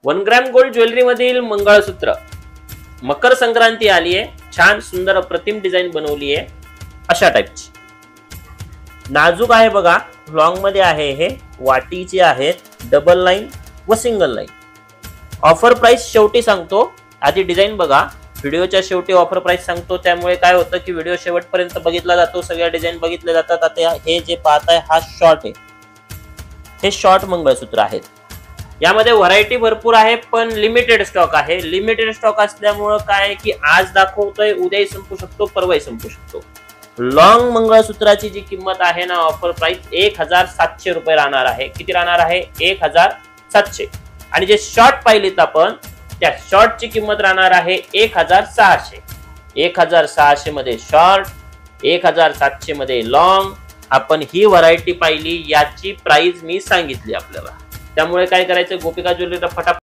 1 gram gold jewellery मधील मंगळसूत्र मकर संक्रांती आली आहे, छान सुंदर अप्रतिम डिझाईन बनवली आहे अशा टाइपची. नाजूक आहे बघा, लॉंग मध्ये आहे, हे वाटीचे आहेत, डबल लाईन व सिंगल लाईन. ऑफर प्राइस शेवटी सांगतो, आधी डिझाईन बघा, व्हिडिओच्या शेवटी ऑफर प्राइस सांगतो. त्यामुळे काय होतं की व्हिडिओ शेवटपर्यंत बघितला जातो, सगळ्या डिझाईन बघितले जातात. आता हे जे पाहताय हा शॉर्ट आहे, हे शॉर्ट मंगळसूत्र आहेत. यामध्ये व्हरायटी भरपूर आहे पण लिमिटेड स्टॉक आहे. लिमिटेड स्टॉक असल्यामुळे काय की आज दाखवतोय, उद्याही संपू शकतो, परवाही संपू शकतो. लॉंग मंगळसूत्राची जी किंमत आहे ना, ऑफर प्राइस 1700 रुपये राहणार आहे. किती राहणार आहे? 1700. आणि जे शॉर्ट पाहिलेत आपण, त्या शॉर्टची किंमत राहणार आहे 1600. 1600 मध्ये शॉर्ट, 1700 मध्ये लॉंग. आपण ही व्हरायटी पाहिली, याची प्राइस मी सांगितली आपल्याला. त्यामुळे काय करायचं, गोपिका ज्वेलरीला फटाफट